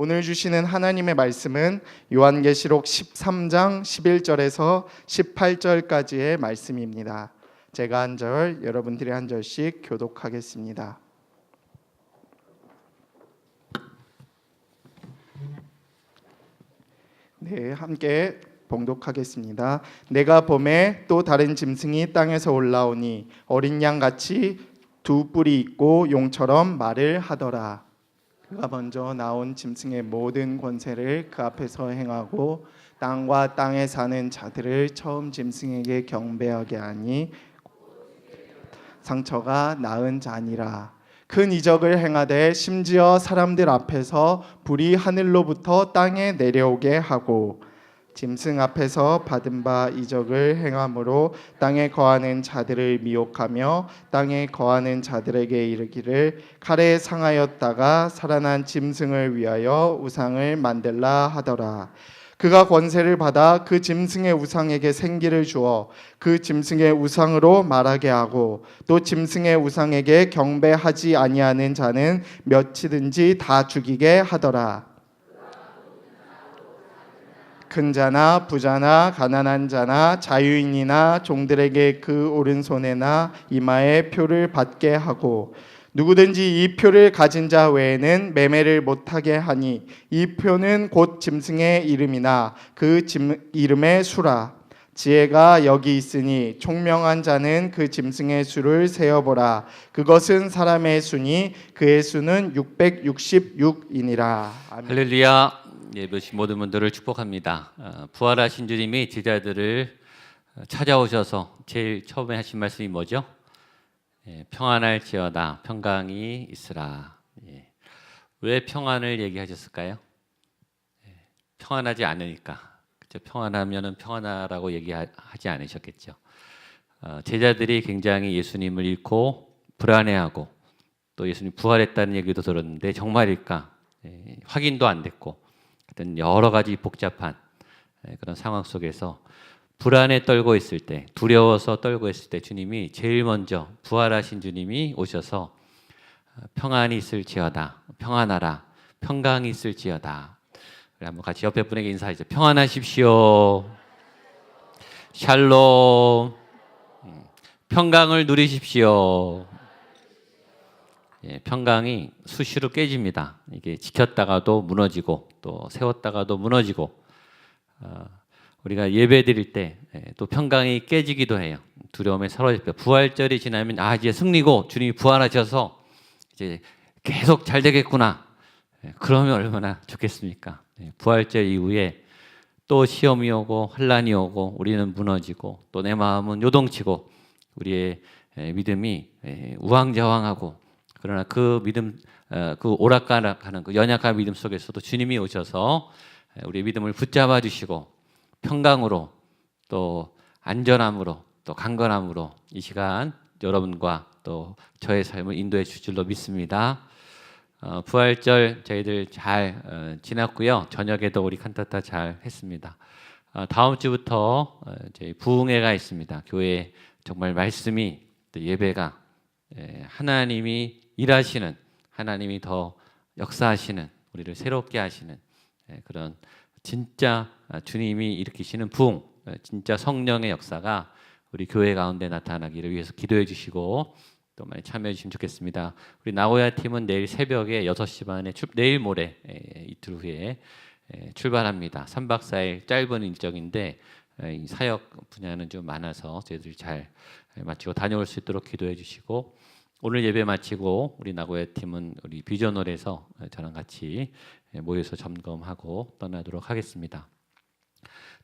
오늘 주시는 하나님의 말씀은 요한계시록 13장 11절에서 18절까지의 말씀입니다. 제가 한 절, 여러분들이 한 절씩 교독하겠습니다. 네, 함께 봉독하겠습니다. 내가 봄에 또 다른 짐승이 땅에서 올라오니 어린 양같이 두 뿔이 있고 용처럼 말을 하더라. 그가 먼저 나온 짐승의 모든 권세를 그 앞에서 행하고 땅과 땅에 사는 자들을 처음 짐승에게 경배하게 하니 상처가 나은 자니라. 큰 이적을 행하되 심지어 사람들 앞에서 불이 하늘로부터 땅에 내려오게 하고 짐승 앞에서 받은 바 이적을 행함으로 땅에 거하는 자들을 미혹하며 땅에 거하는 자들에게 이르기를 칼에 상하였다가 살아난 짐승을 위하여 우상을 만들라 하더라. 그가 권세를 받아 그 짐승의 우상에게 생기를 주어 그 짐승의 우상으로 말하게 하고 또 짐승의 우상에게 경배하지 아니하는 자는 몇이든지 다 죽이게 하더라. 큰 자나 부자나 가난한 자나 자유인이나 종들에게 그 오른손에나 이마에 표를 받게 하고 누구든지 이 표를 가진 자 외에는 매매를 못하게 하니 이 표는 곧 짐승의 이름이나 그 이름의 수라. 지혜가 여기 있으니 총명한 자는 그 짐승의 수를 세어보라. 그것은 사람의 수니 그의 수는 666이니라. 할렐루야. 예배신 모든 분들을 축복합니다. 부활하신 주님이 제자들을 찾아오셔서 제일 처음에 하신 말씀이 뭐죠? 평안할지어다 평강이 있으라. 왜 평안을 얘기하셨을까요? 평안하지 않으니까. 그렇죠? 평안하면은 평안하라고 얘기하지 않으셨겠죠. 제자들이 굉장히 예수님을 잃고 불안해하고 또 예수님 부활했다는 얘기도 들었는데 정말일까? 확인도 안 됐고 여러 가지 복잡한 그런 상황 속에서 불안에 떨고 있을 때, 두려워서 떨고 있을 때 주님이 제일 먼저 부활하신 주님이 오셔서 평안이 있을지어다, 평안하라, 평강이 있을지어다. 우리 한번 같이 옆에 분에게 인사하죠. 평안하십시오. 샬롬. 평강을 누리십시오. 평강이 수시로 깨집니다. 이게 지켰다가도 무너지고 또 세웠다가도 무너지고 우리가 예배 드릴 때 또 평강이 깨지기도 해요. 두려움에 사로잡혀 부활절이 지나면 이제 승리고 주님이 부활하셔서 이제 계속 잘 되겠구나. 그러면 얼마나 좋겠습니까? 부활절 이후에 또 시험이 오고 환난이 오고 우리는 무너지고 또 내 마음은 요동치고 우리의 믿음이 우왕좌왕하고 그러나 그 믿음, 그 오락가락하는 그 연약한 믿음 속에서도 주님이 오셔서 우리의 믿음을 붙잡아 주시고 평강으로 또 안전함으로 또 강건함으로 이 시간 여러분과 또 저의 삶을 인도해 주실 줄로 믿습니다. 부활절 저희들 잘 지났고요. 저녁에도 우리 칸타타 잘 했습니다. 다음 주부터 저희 부흥회가 있습니다. 교회에 정말 말씀이 또 예배가 하나님이 일하시는 하나님이 더 역사하시는 우리를 새롭게 하시는 그런 진짜 주님이 일으키시는 부흥 진짜 성령의 역사가 우리 교회 가운데 나타나기를 위해서 기도해 주시고 또 많이 참여해 주시면 좋겠습니다. 우리 나고야 팀은 내일 새벽에 6시 반에 내일 모레 이틀 후에 출발합니다. 3박 4일 짧은 일정인데 이 사역 분야는 좀 많아서 저희들이 잘 마치고 다녀올 수 있도록 기도해 주시고 오늘 예배 마치고 우리 나고야 팀은 우리 비전홀에서 저랑 같이 모여서 점검하고 떠나도록 하겠습니다.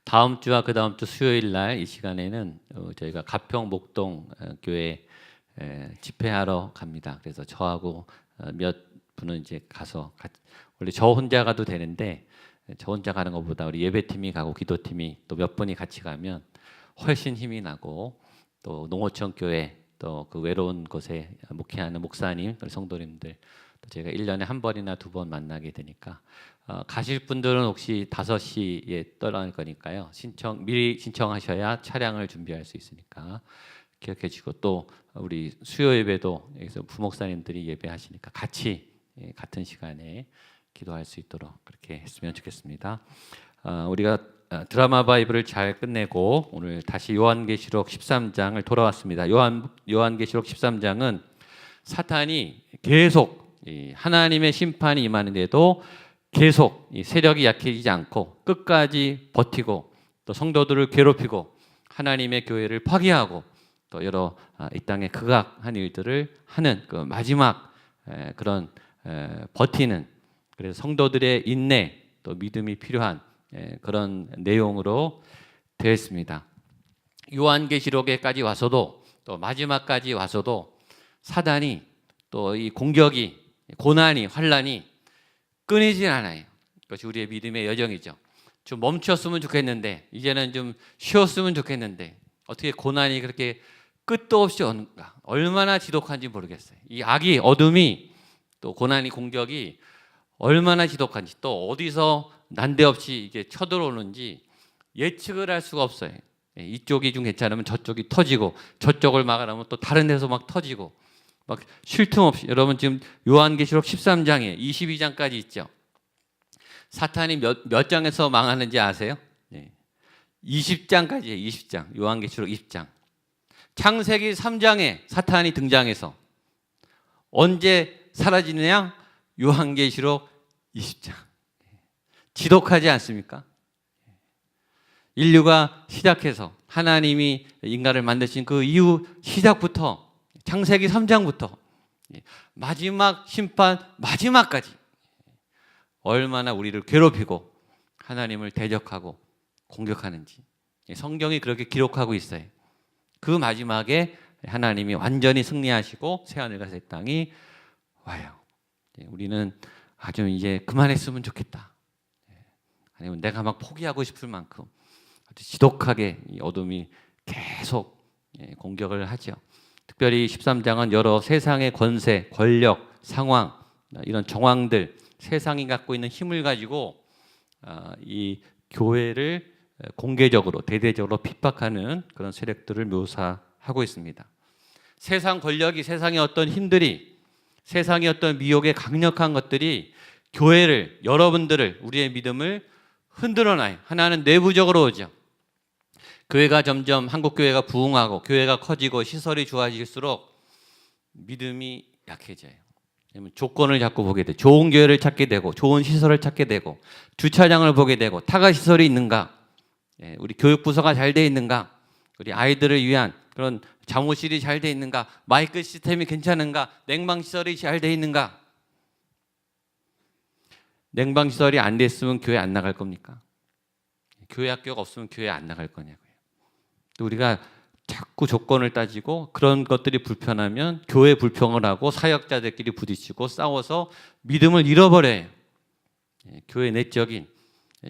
다음 주와 그 다음 주 수요일 날 이 시간에는 저희가 가평 목동 교회 집회하러 갑니다. 그래서 저하고 몇 분은 이제 가서 원래 저 혼자 가도 되는데 저 혼자 가는 것보다 우리 예배팀이 가고 기도팀이 또 몇 분이 같이 가면 훨씬 힘이 나고 또 농어촌 교회 또 그 외로운 곳에 목회하는 목사님, 성도님들 또 제가 1년에 한 번이나 두 번 만나게 되니까 가실 분들은 혹시 5시에 떠날 거니까요. 미리 신청하셔야 차량을 준비할 수 있으니까 기억해 주시고 또 우리 수요 예배도 여기서 부목사님들이 예배하시니까 같이 같은 시간에 기도할 수 있도록 그렇게 했으면 좋겠습니다. 우리가 드라마 바이블을 잘 끝내고 오늘 다시 요한계시록 13장을 돌아왔습니다. 요한계시록 13장은 사탄이 계속 하나님의 심판이 임하는데도 계속 세력이 약해지지 않고 끝까지 버티고 또 성도들을 괴롭히고 하나님의 교회를 파괴하고 또 여러 이 땅에 극악한 일들을 하는 그 마지막 그런 버티는, 그래서 성도들의 인내 또 믿음이 필요한 그런 내용으로 되어 있습니다. 요한계시록에까지 와서도 또 마지막까지 와서도 사단이 또 이 공격이, 고난이, 환난이 끊이질 않아요. 그것이 우리의 믿음의 여정이죠. 좀 멈췄으면 좋겠는데, 이제는 좀 쉬었으면 좋겠는데, 어떻게 고난이 그렇게 끝도 없이 오는가? 얼마나 지독한지 모르겠어요. 이 악이, 어둠이, 또 고난이, 공격이 얼마나 지독한지, 또 어디서 난데없이 이게 쳐들어오는지 예측을 할 수가 없어요. 이쪽이 좀 괜찮으면 저쪽이 터지고, 저쪽을 막으려면 또 다른 데서 막 터지고, 막 쉴 틈 없이. 여러분 지금 요한계시록 13장에 22장까지 있죠. 사탄이 몇 장에서 망하는지 아세요? 20장까지예요. 20장. 요한계시록 20장. 창세기 3장에 사탄이 등장해서 언제 사라지느냐? 요한계시록 20장. 지독하지 않습니까? 인류가 시작해서 하나님이 인간을 만드신 그 이후 시작부터, 창세기 3장부터 마지막 심판 마지막까지 얼마나 우리를 괴롭히고 하나님을 대적하고 공격하는지 성경이 그렇게 기록하고 있어요. 그 마지막에 하나님이 완전히 승리하시고 새하늘과 새 땅이 와요. 우리는 아주 이제 그만했으면 좋겠다. 아니면 내가 막 포기하고 싶을 만큼 아주 지독하게 이 어둠이 계속 공격을 하죠. 특별히 13장은 여러 세상의 권세, 권력, 상황, 이런 정황들, 세상이 갖고 있는 힘을 가지고 이 교회를 공개적으로, 대대적으로 핍박하는 그런 세력들을 묘사하고 있습니다. 세상 권력이, 세상의 어떤 힘들이, 세상의 어떤 미혹의 강력한 것들이 교회를, 여러분들을, 우리의 믿음을 흔들어놔요. 하나는 내부적으로 오죠. 교회가 점점, 한국교회가 부흥하고 교회가 커지고 시설이 좋아질수록 믿음이 약해져요. 조건을 자꾸 보게 돼요. 좋은 교회를 찾게 되고 좋은 시설을 찾게 되고 주차장을 보게 되고 타가시설이 있는가, 우리 교육부서가 잘 돼 있는가, 우리 아이들을 위한 그런 잠옷실이 잘 돼 있는가, 마이크 시스템이 괜찮은가, 냉방시설이 잘 돼 있는가. 냉방시설이 안 됐으면 교회 안 나갈 겁니까? 교회 학교가 없으면 교회 안 나갈 거냐고요. 우리가 자꾸 조건을 따지고 그런 것들이 불편하면 교회 불평을 하고 사역자들끼리 부딪히고 싸워서 믿음을 잃어버려요. 교회 내적인,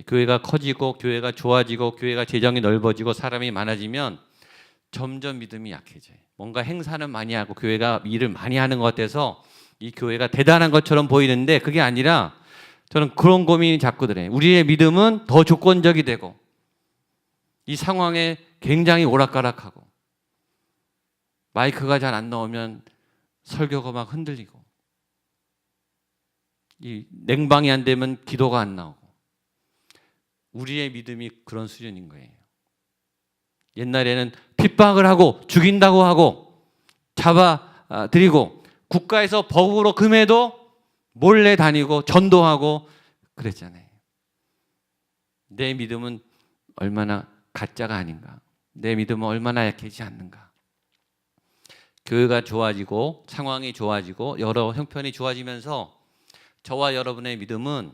교회가 커지고 교회가 좋아지고 교회가 재정이 넓어지고 사람이 많아지면 점점 믿음이 약해져요. 뭔가 행사는 많이 하고 교회가 일을 많이 하는 것 같아서 이 교회가 대단한 것처럼 보이는데 그게 아니라, 저는 그런 고민이 자꾸 들어요. 우리의 믿음은 더 조건적이 되고 이 상황에 굉장히 오락가락하고 마이크가 잘 안 나오면 설교가 막 흔들리고 이 냉방이 안 되면 기도가 안 나오고, 우리의 믿음이 그런 수준인 거예요. 옛날에는 핍박을 하고 죽인다고 하고 잡아들이고 국가에서 법으로 금해도 몰래 다니고 전도하고 그랬잖아요. 내 믿음은 얼마나 가짜가 아닌가, 내 믿음은 얼마나 약해지지 않는가. 교회가 좋아지고 상황이 좋아지고 여러 형편이 좋아지면서 저와 여러분의 믿음은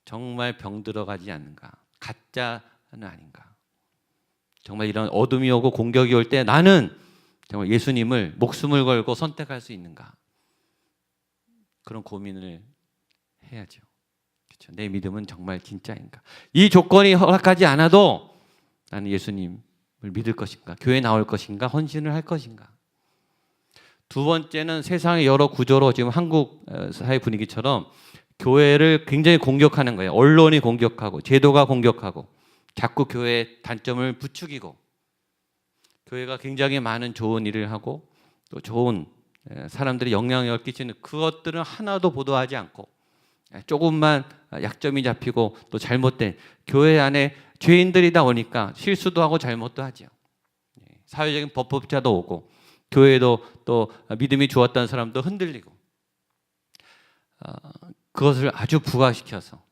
정말 병들어가지 않는가, 가짜는 아닌가. 정말 이런 어둠이 오고 공격이 올 때 나는 정말 예수님을 목숨을 걸고 선택할 수 있는가, 그런 고민을 해야죠. 그렇죠? 내 믿음은 정말 진짜인가. 이 조건이 허락하지 않아도 나는 예수님을 믿을 것인가, 교회 나올 것인가, 헌신을 할 것인가. 두 번째는 세상의 여러 구조로 지금 한국 사회 분위기처럼 교회를 굉장히 공격하는 거예요. 언론이 공격하고 제도가 공격하고 자꾸 교회의 단점을 부추기고, 교회가 굉장히 많은 좋은 일을 하고 또 좋은 사람들이 영향력을 끼치는 그것들은 하나도 보도하지 않고 조금만 약점이 잡히고 또 잘못된 교회 안에 죄인들이다 보니까 실수도 하고 잘못도 하죠. 사회적인 법법자도 오고 교회도 또 믿음이 좋았다는 사람도 흔들리고 그것을 아주 부각시켜서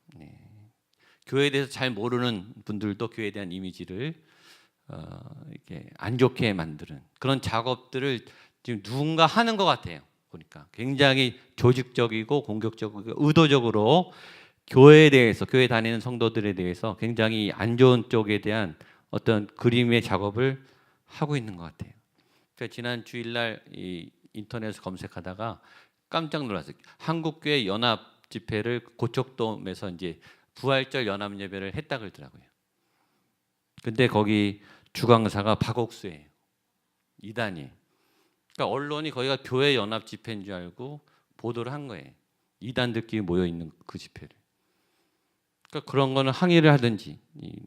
교회에 대해서 잘 모르는 분들도 교회에 대한 이미지를 이렇게 안 좋게 만드는 그런 작업들을 지금 누군가 하는 것 같아요. 보니까 굉장히 조직적이고 공격적이고 의도적으로 교회에 대해서 교회 다니는 성도들에 대해서 굉장히 안 좋은 쪽에 대한 어떤 그림의 작업을 하고 있는 것 같아요. 그러니까 지난 주일날 이 인터넷에서 검색하다가 깜짝 놀랐어요. 한국교회 연합 집회를 고척돔에서 이제 부활절 연합 예배를 했다 그러더라고요. 근데 거기 주강사가 박옥수예요. 이단이에요. 그러니까 언론이 거기가 교회 연합 집회인 줄 알고 보도를 한 거예요. 이단들끼리 모여 있는 그 집회를. 그러니까 그런 거는 항의를 하든지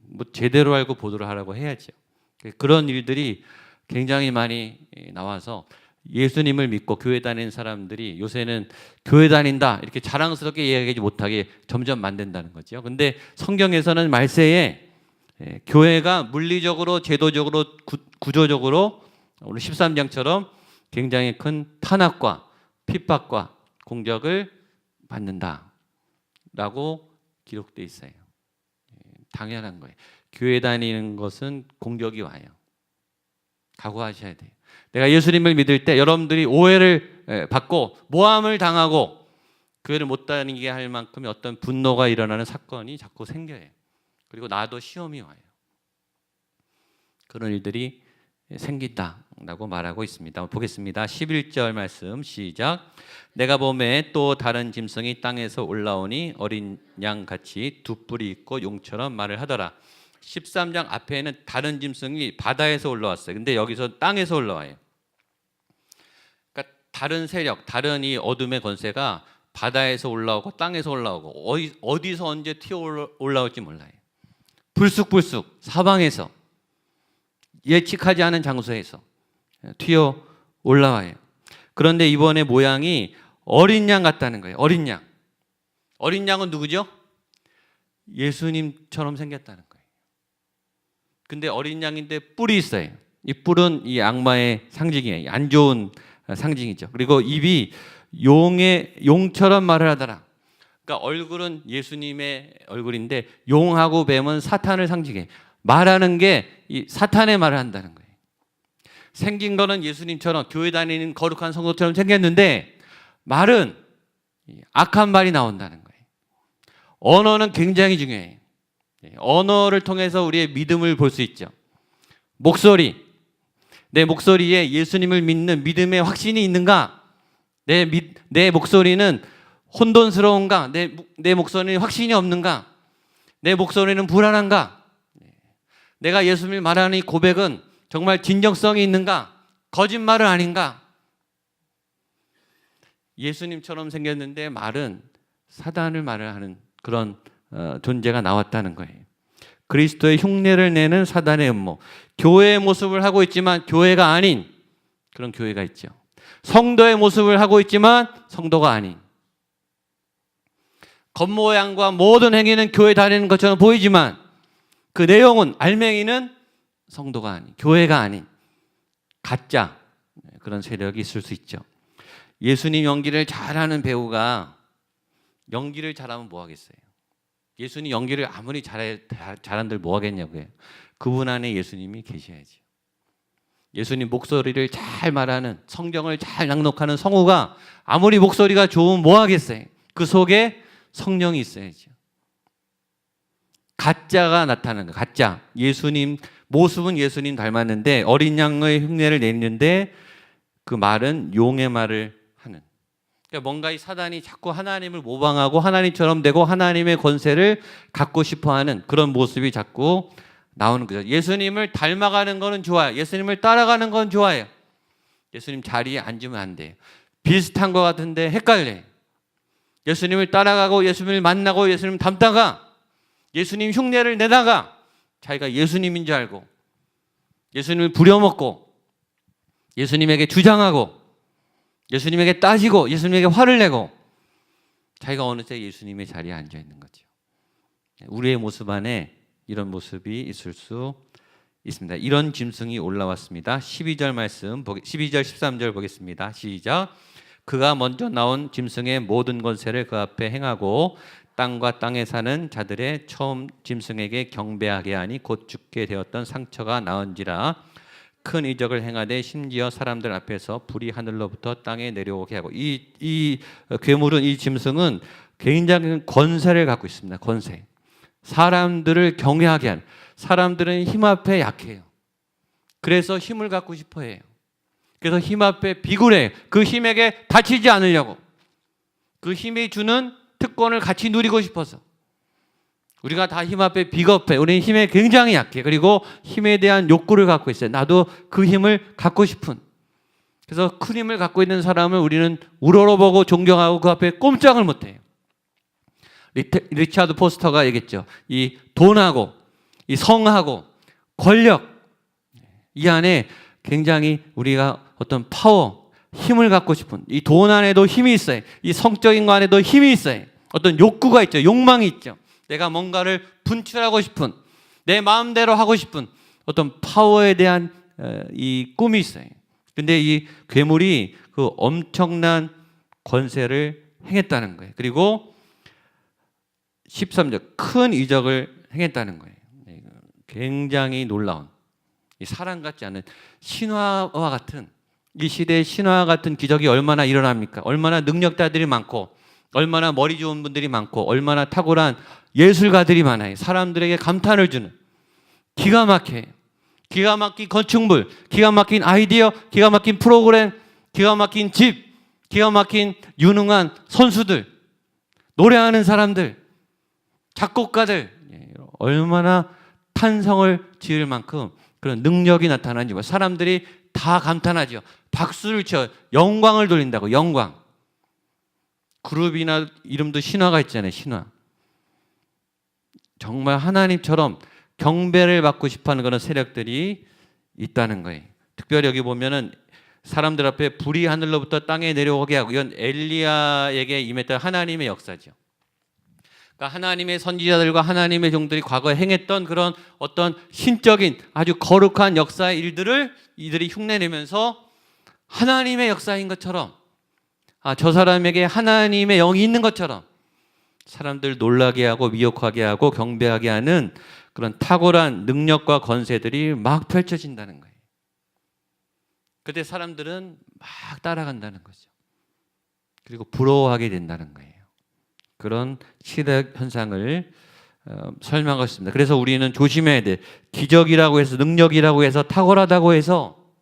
뭐 제대로 알고 보도를 하라고 해야죠. 그런 일들이 굉장히 많이 나와서 예수님을 믿고 교회 다니는 사람들이 요새는 교회 다닌다 이렇게 자랑스럽게 이야기하지 못하게 점점 만든다는 거죠. 근데 성경에서는 말세에 교회가 물리적으로 제도적으로 구조적으로 오늘 13장처럼 굉장히 큰 탄압과 핍박과 공격을 받는다라고 기록되어 있어요. 당연한 거예요. 교회 다니는 것은 공격이 와요. 각오하셔야 돼요. 내가 예수님을 믿을 때 여러분들이 오해를 받고 모함을 당하고 교회를 못 다니게 할 만큼의 어떤 분노가 일어나는 사건이 자꾸 생겨요. 그리고 나도 시험이 와요. 그런 일들이 생긴다라고 말하고 있습니다. 보겠습니다. 11절 말씀 시작. 내가 보매 또 다른 짐승이 땅에서 올라오니 어린 양같이 두 뿔이 있고 용처럼 말을 하더라. 13장 앞에는 다른 짐승이 바다에서 올라왔어요. 근데 여기서 땅에서 올라와요. 그러니까 다른 세력, 다른 이 어둠의 권세가 바다에서 올라오고 땅에서 올라오고 어디서 언제 튀어 올라올지 몰라요. 불쑥불쑥 사방에서 예측하지 않은 장소에서 튀어 올라와요. 그런데 이번에 모양이 어린 양 같다는 거예요. 어린 양. 어린 양은 누구죠? 예수님처럼 생겼다는 거예요. 근데 어린 양인데 뿔이 있어요. 이 뿔은 이 악마의 상징이에요. 안 좋은 상징이죠. 그리고 입이 용처럼 말을 하더라. 그러니까 얼굴은 예수님의 얼굴인데 용하고 뱀은 사탄을 상징해. 말하는 게 이 사탄의 말을 한다는 거예요. 생긴 거는 예수님처럼 교회 다니는 거룩한 성도처럼 생겼는데 말은 악한 말이 나온다는 거예요. 언어는 굉장히 중요해요. 언어를 통해서 우리의 믿음을 볼 수 있죠. 목소리. 내 목소리에 예수님을 믿는 믿음의 확신이 있는가? 내 목소리는 혼돈스러운가? 내 목소리는 확신이 없는가? 내 목소리는 불안한가? 내가 예수님을 말하는 이 고백은 정말 진정성이 있는가? 거짓말은 아닌가? 예수님처럼 생겼는데 말은 사단을 말을 하는 그런 존재가 나왔다는 거예요. 그리스도의 흉내를 내는 사단의 음모. 교회의 모습을 하고 있지만 교회가 아닌 그런 교회가 있죠. 성도의 모습을 하고 있지만 성도가 아닌. 겉모양과 모든 행위는 교회 다니는 것처럼 보이지만 그 내용은 알맹이는 성도가 아닌, 교회가 아닌 가짜 그런 세력이 있을 수 있죠. 예수님 연기를 잘하는 배우가 연기를 잘하면 뭐 하겠어요? 예수님 연기를 아무리 잘한들 뭐 하겠냐고요. 그분 안에 예수님이 계셔야죠. 예수님 목소리를 잘 말하는, 성경을 잘 낭독하는 성우가 아무리 목소리가 좋으면 뭐 하겠어요? 그 속에 성령이 있어야죠. 가짜가 나타나는 거예요. 가짜. 예수님 모습은 예수님 닮았는데 어린 양의 흉내를 내는데 그 말은 용의 말을 하는. 그러니까 뭔가 이 사단이 자꾸 하나님을 모방하고 하나님처럼 되고 하나님의 권세를 갖고 싶어하는 그런 모습이 자꾸 나오는 거죠. 예수님을 닮아가는 거는 좋아요. 예수님을 따라가는 건 좋아요. 예수님 자리에 앉으면 안 돼요. 비슷한 것 같은데 헷갈려요. 예수님을 따라가고 예수님을 만나고 예수님 닮다가 예수님 흉내를 내다가 자기가 예수님인 줄 알고 예수님을 부려먹고 예수님에게 주장하고 예수님에게 따지고 예수님에게 화를 내고 자기가 어느새 예수님의 자리에 앉아 있는 거죠. 우리의 모습 안에 이런 모습이 있을 수 있습니다. 이런 짐승이 올라왔습니다. 12절 말씀, 12절 13절 보겠습니다. 시작. 그가 먼저 나온 짐승의 모든 권세를 그 앞에 행하고 땅과 땅에 사는 자들의 처음 짐승에게 경배하게 하니 곧 죽게 되었던 상처가 나은지라. 큰 이적을 행하되 심지어 사람들 앞에서 불이 하늘로부터 땅에 내려오게 하고. 이 괴물은, 이 짐승은 굉장히 권세를 갖고 있습니다. 권세. 사람들을 경외하게 하는. 사람들은 힘 앞에 약해요. 그래서 힘을 갖고 싶어 해요. 그래서 힘 앞에 비굴해요. 그 힘에게 다치지 않으려고. 그 힘이 주는 특권을 같이 누리고 싶어서. 우리가 다 힘 앞에 비겁해. 우리는 힘에 굉장히 약해. 그리고 힘에 대한 욕구를 갖고 있어요. 나도 그 힘을 갖고 싶은. 그래서 큰 힘을 갖고 있는 사람을 우리는 우러러보고 존경하고 그 앞에 꼼짝을 못해요. 리차드 포스터가 얘기했죠. 이 돈하고 이 성하고 권력, 이 안에 굉장히 우리가 어떤 파워, 힘을 갖고 싶은, 이 돈 안에도 힘이 있어요. 이 성적인 거 안에도 힘이 있어요. 어떤 욕구가 있죠. 욕망이 있죠. 내가 뭔가를 분출하고 싶은, 내 마음대로 하고 싶은 어떤 파워에 대한 이 꿈이 있어요. 근데 이 괴물이 그 엄청난 권세를 행했다는 거예요. 그리고 13절, 큰 이적을 행했다는 거예요. 굉장히 놀라운, 이 사람 같지 않은 신화와 같은, 이 시대의 신화와 같은 기적이 얼마나 일어납니까? 얼마나 능력자들이 많고, 얼마나 머리 좋은 분들이 많고, 얼마나 탁월한 예술가들이 많아요. 사람들에게 감탄을 주는, 기가 막혀요. 기가 막힌 건축물, 기가 막힌 아이디어, 기가 막힌 프로그램, 기가 막힌 집, 기가 막힌 유능한 선수들, 노래하는 사람들, 작곡가들, 얼마나 탄성을 지을 만큼 그런 능력이 나타나는지 사람들이 다 감탄하죠. 박수를 쳐 영광을 돌린다고. 영광. 그룹이나 이름도 신화가 있잖아요. 신화. 정말 하나님처럼 경배를 받고 싶어하는 그런 세력들이 있다는 거예요. 특별히 여기 보면은 사람들 앞에 불이 하늘로부터 땅에 내려오게 하고, 이건 엘리야에게 임했던 하나님의 역사죠. 그러니까 하나님의 선지자들과 하나님의 종들이 과거에 행했던 그런 어떤 신적인 아주 거룩한 역사의 일들을 이들이 흉내내면서 하나님의 역사인 것처럼, 저 사람에게 하나님의 영이 있는 것처럼 사람들 놀라게 하고 미혹하게 하고 경배하게 하는 그런 탁월한 능력과 권세들이 막 펼쳐진다는 거예요. 그때 사람들은 막 따라간다는 거죠. 그리고 부러워하게 된다는 거예요. 그런 시대 현상을 설명하고 있습니다. 그래서 우리는 조심해야 돼. 기적이라고 해서, 능력이라고 해서, 탁월하다고 해서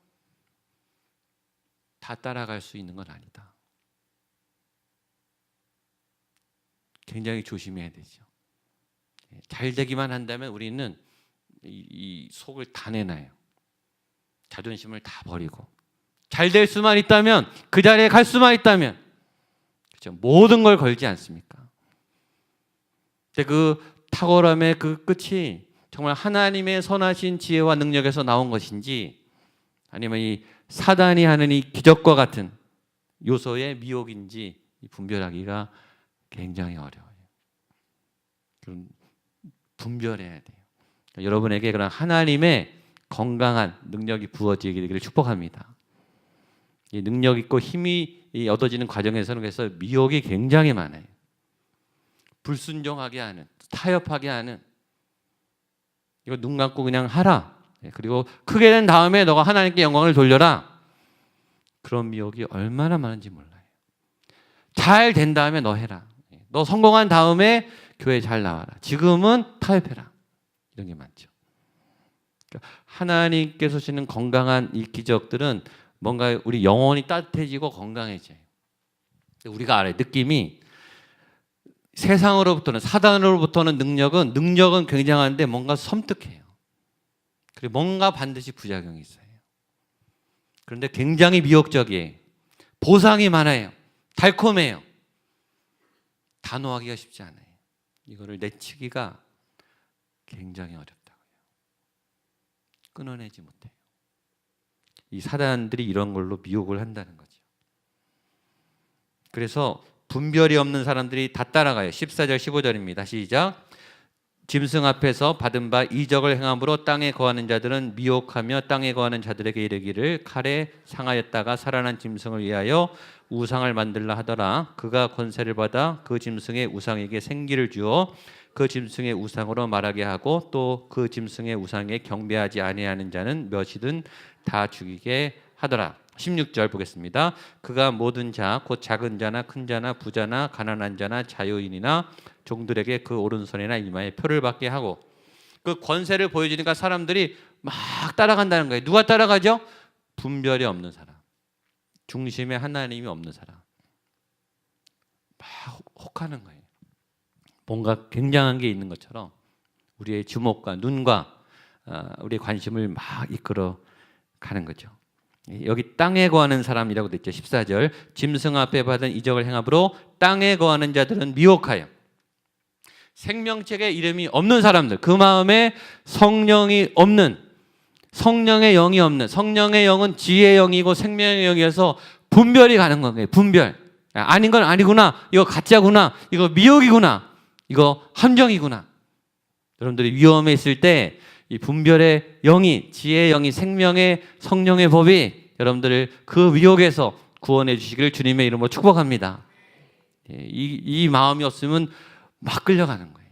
다 따라갈 수 있는 건 아니다. 굉장히 조심해야 되죠. 잘 되기만 한다면 우리는 이 속을 다 내놔요. 자존심을 다 버리고, 잘 될 수만 있다면, 그 자리에 갈 수만 있다면, 그렇죠? 모든 걸 걸지 않습니까? 근데 그 탁월함의 그 끝이 정말 하나님의 선하신 지혜와 능력에서 나온 것인지, 아니면 이 사단이 하는 이 기적과 같은 요소의 미혹인지 분별하기가 굉장히 어려워요. 그럼 분별해야 돼요. 여러분에게 그런 하나님의 건강한 능력이 부어지게 되기를 축복합니다. 이 능력 있고 힘이 얻어지는 과정에서는 그래서 미혹이 굉장히 많아요. 불순종하게 하는, 타협하게 하는, 이거 눈 감고 그냥 하라. 그리고 크게 된 다음에 너가 하나님께 영광을 돌려라. 그런 미혹이 얼마나 많은지 몰라요. 잘 된 다음에 너 해라. 너 성공한 다음에 교회 잘 나와라. 지금은 타협해라. 이런 게 많죠. 그러니까 하나님께서 주시는 건강한 이 기적들은 뭔가 우리 영혼이 따뜻해지고 건강해져요. 우리가 알아요. 느낌이 세상으로부터는, 사단으로부터는 능력은 굉장한데 뭔가 섬뜩해요. 그리고 뭔가 반드시 부작용이 있어요. 그런데 굉장히 미혹적이에요. 보상이 많아요. 달콤해요. 단호하기가 쉽지 않아요. 이거를 내치기가 굉장히 어렵다고요. 끊어내지 못해요. 이 사단들이 이런 걸로 미혹을 한다는 거죠. 그래서 분별이 없는 사람들이 다 따라가요. 14절 15절입니다. 시작. 짐승 앞에서 받은 바 이적을 행함으로 땅에 거하는 자들은 미혹하며 땅에 거하는 자들에게 이르기를 칼에 상하였다가 살아난 짐승을 위하여 우상을 만들라 하더라. 그가 권세를 받아 그 짐승의 우상에게 생기를 주어 그 짐승의 우상으로 말하게 하고 또 그 짐승의 우상에 경배하지 아니하는 자는 몇이든 다 죽이게 하더라. 16절 보겠습니다. 그가 모든 자 곧 작은 자나 큰 자나 부자나 가난한 자나 자유인이나 종들에게 그 오른손이나 이마에 표를 받게 하고, 그 권세를 보여주니까 사람들이 막 따라간다는 거예요. 누가 따라가죠? 분별이 없는 사람, 중심에 하나님이 없는 사람, 막 혹하는 거예요. 뭔가 굉장한 게 있는 것처럼 우리의 주목과 눈과 우리의 관심을 막 이끌어 가는 거죠. 여기 땅에 거하는 사람이라고 됐죠. 14절. 짐승 앞에 받은 이적을 행함으로 땅에 거하는 자들은 미혹하여, 생명책에 이름이 없는 사람들, 그 마음에 성령이 없는, 성령의 영이 없는, 성령의 영은 지혜의 영이고 생명의 영이어서 분별이 가는 거예요. 분별. 아닌 건 아니구나, 이거 가짜구나, 이거 미혹이구나, 이거 함정이구나. 여러분들이 위험에 있을 때 이 분별의 영이, 지혜의 영이, 생명의 성령의 법이 여러분들을 그 위혹에서 구원해 주시기를 주님의 이름으로 축복합니다. 이 마음이 없으면 막 끌려가는 거예요.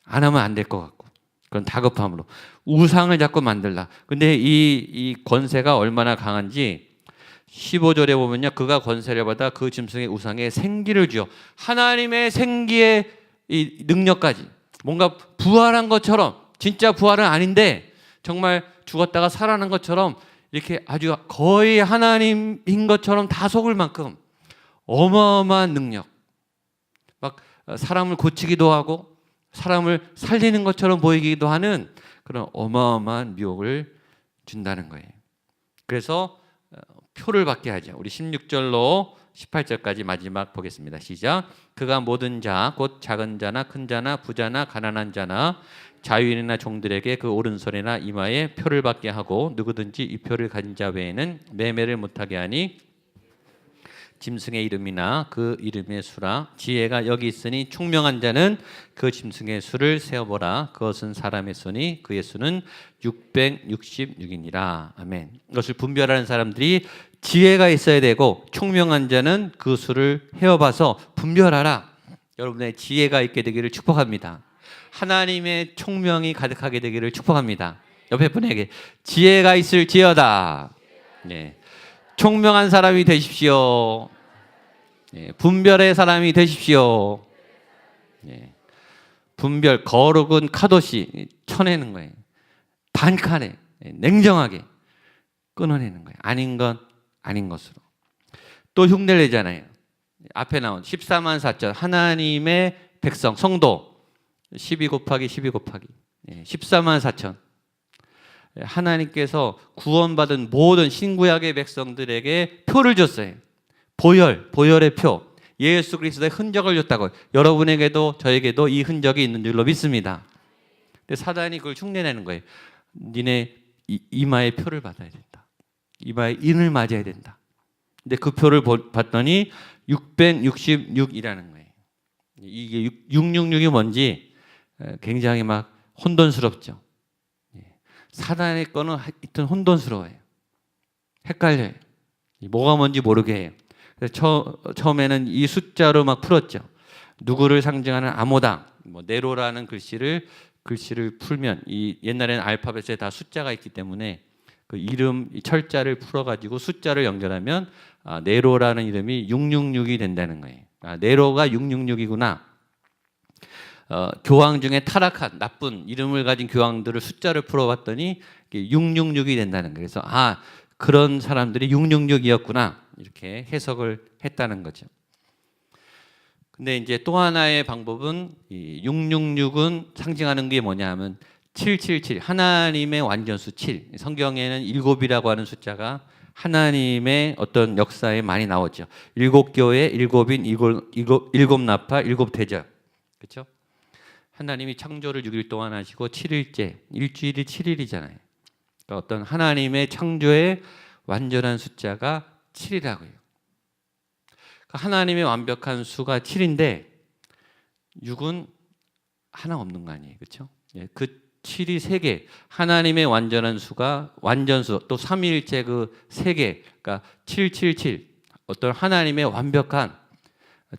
안 하면 안 될 것 같고, 그런 다급함으로 우상을 자꾸 만들라. 근데 이 권세가 얼마나 강한지 15절에 보면요, 그가 권세를 받아 그 짐승의 우상에 생기를 주어, 하나님의 생기의 이 능력까지, 뭔가 부활한 것처럼, 진짜 부활은 아닌데 정말 죽었다가 살아난 것처럼 이렇게 아주 거의 하나님인 것처럼 다 속을 만큼 어마어마한 능력, 막 사람을 고치기도 하고 사람을 살리는 것처럼 보이기도 하는 그런 어마어마한 미혹을 준다는 거예요. 그래서 표를 받게 하죠. 우리 16절로 18절까지 마지막 보겠습니다. 시작. 그가 모든 자 곧 작은 자나 큰 자나 부자나 가난한 자나 자유인이나 종들에게 그 오른손이나 이마에 표를 받게 하고 누구든지 이 표를 가진 자 외에는 매매를 못하게 하니 짐승의 이름이나 그 이름의 수라. 지혜가 여기 있으니 총명한 자는 그 짐승의 수를 세어보라. 그것은 사람의 수니 그의 수는 666이니라. 아멘. 이것을 분별하는 사람들이 지혜가 있어야 되고, 총명한 자는 그 수를 헤어봐서 분별하라. 여러분의 지혜가 있게 되기를 축복합니다. 하나님의 총명이 가득하게 되기를 축복합니다. 옆에 분에게 지혜가 있을지어다. 네. 총명한 사람이 되십시오. 네. 분별의 사람이 되십시오. 네. 분별, 거룩은 카도시, 쳐내는 거예요. 단칼에, 냉정하게 끊어내는 거예요. 아닌 건 아닌 것으로. 또 흉내를 내잖아요. 앞에 나온 14만 4천 하나님의 백성, 성도 12 곱하기 12 곱하기 14만 4천, 하나님께서 구원받은 모든 신구약의 백성들에게 표를 줬어요. 보혈의 표, 예수 그리스도의 흔적을 줬다고. 여러분에게도 저에게도 이 흔적이 있는 줄로 믿습니다. 근데 사단이 그걸 흉내내는 거예요. 니네 이마에 표를 받아야 된다. 이마에 인을 맞아야 된다. 근데 그 표를 봤더니 666이라는 거예요. 이게 666이 뭔지 굉장히 막 혼돈스럽죠. 사단의 거는 하여튼 혼돈스러워요. 헷갈려요. 뭐가 뭔지 모르게 해요. 그래서 처음에는 이 숫자로 막 풀었죠. 누구를 상징하는 암호당, 네로라는 글씨를 풀면, 이 옛날에는 알파벳에 다 숫자가 있기 때문에 그 이름 철자를 풀어가지고 숫자를 연결하면 네로라는 이름이 666이 된다는 거예요. 네로가 666이구나. 교황 중에 타락한 나쁜 이름을 가진 교황들을 숫자를 풀어봤더니 666이 된다는 거예요. 그래서 그런 사람들이 666이었구나, 이렇게 해석을 했다는 거죠. 근데 이제 또 하나의 방법은 이 666은 상징하는 게 뭐냐 하면 777, 하나님의 완전수 7. 성경에는 7이라고 하는 숫자가 하나님의 어떤 역사에 많이 나오죠. 7교회, 7인, 7나팔, 7대절. 그렇죠? 하나님이 창조를 6일 동안 하시고 7일째, 일주일이 7일이잖아요. 그러니까 어떤 하나님의 창조의 완전한 숫자가 7이라고요. 하나님의 완벽한 수가 7인데 6은 하나 없는 거 아니에요, 그렇죠? 예, 그 7이 3개, 하나님의 완전한 수가 완전수, 또 삼위일체 그 3개, 그러니까 777, 어떤 하나님의 완벽한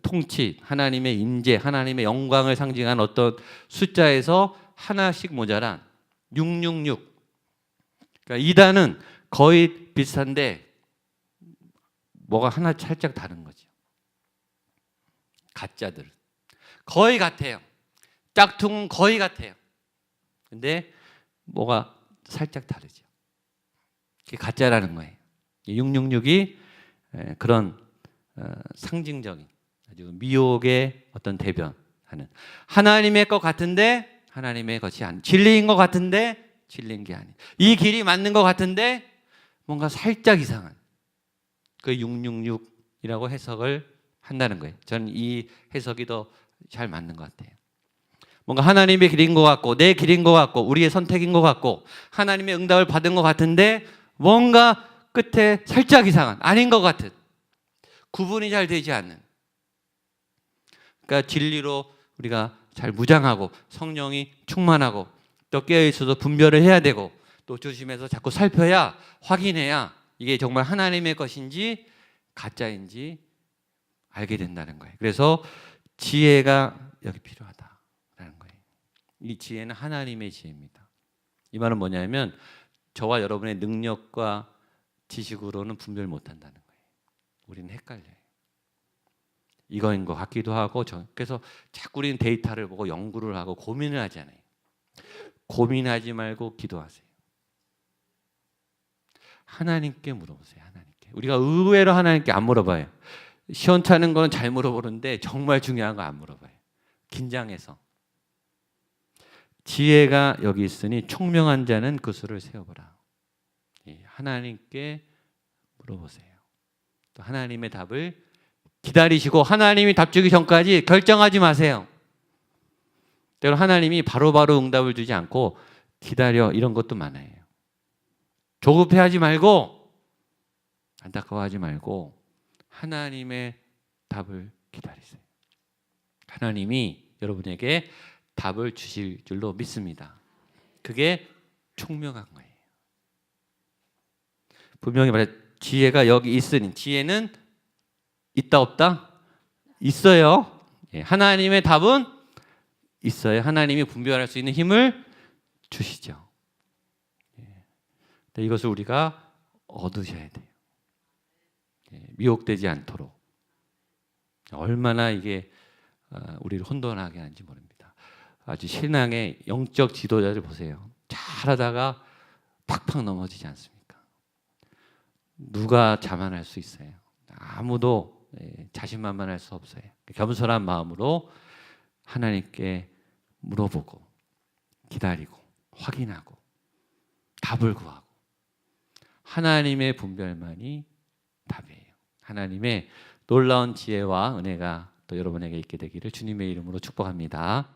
통치, 하나님의 임재, 하나님의 영광을 상징한 어떤 숫자에서 하나씩 모자란 666. 그러니까 2단은 거의 비슷한데 뭐가 하나 살짝 다른 거죠. 가짜들은 거의 같아요. 짝퉁은 거의 같아요. 근데 뭐가 살짝 다르죠. 그게 가짜라는 거예요. 666이 그런 상징적인 아주 미혹의 어떤 대변하는, 하나님의 것 같은데 하나님의 것이 아닌, 진리인 것 같은데 진리인 게 아닌, 이 길이 맞는 것 같은데 뭔가 살짝 이상한 그 666이라고 해석을 한다는 거예요. 저는 이 해석이 더 잘 맞는 것 같아요. 뭔가 하나님의 길인 것 같고 내 길인 것 같고 우리의 선택인 것 같고 하나님의 응답을 받은 것 같은데 뭔가 끝에 살짝 이상한, 아닌 것 같은, 구분이 잘 되지 않는, 그러니까 진리로 우리가 잘 무장하고 성령이 충만하고 또 깨어있어도 분별을 해야 되고 또 조심해서 자꾸 살펴야, 확인해야 이게 정말 하나님의 것인지 가짜인지 알게 된다는 거예요. 그래서 지혜가 여기 필요하다라는 거예요. 이 지혜는 하나님의 지혜입니다. 이 말은 뭐냐면 저와 여러분의 능력과 지식으로는 분별 못한다는 거예요. 우리는 헷갈려요. 이거인 것 같기도 하고, 그래서 자꾸 우리는 데이터를 보고 연구를 하고 고민을 하잖아요. 고민하지 말고 기도하세요. 하나님께 물어보세요. 하나님께. 우리가 의외로 하나님께 안 물어봐요. 시원찮은 거는 잘 물어보는데 정말 중요한 거 안 물어봐요. 긴장해서. 지혜가 여기 있으니 총명한 자는 그 수를 세어보라. 하나님께 물어보세요. 또 하나님의 답을 기다리시고, 하나님이 답 주기 전까지 결정하지 마세요. 때로 하나님이 바로바로 응답을 주지 않고 기다려, 이런 것도 많아요. 조급해하지 말고 안타까워하지 말고 하나님의 답을 기다리세요. 하나님이 여러분에게 답을 주실 줄로 믿습니다. 그게 총명한 거예요. 분명히 말해, 지혜가 여기 있으니, 지혜는 있다 없다? 있어요. 하나님의 답은 있어요. 하나님이 분별할 수 있는 힘을 주시죠. 이것을 우리가 얻으셔야 돼요. 미혹되지 않도록. 얼마나 이게 우리를 혼돈하게 하는지 모릅니다. 아주 신앙의 영적 지도자를 보세요. 잘하다가 팍팍 넘어지지 않습니까? 누가 자만할 수 있어요? 아무도 자신만만할 수 없어요. 겸손한 마음으로 하나님께 물어보고 기다리고 확인하고 답을 구하고, 하나님의 분별만이 답이에요. 하나님의 놀라운 지혜와 은혜가 또 여러분에게 있게 되기를 주님의 이름으로 축복합니다.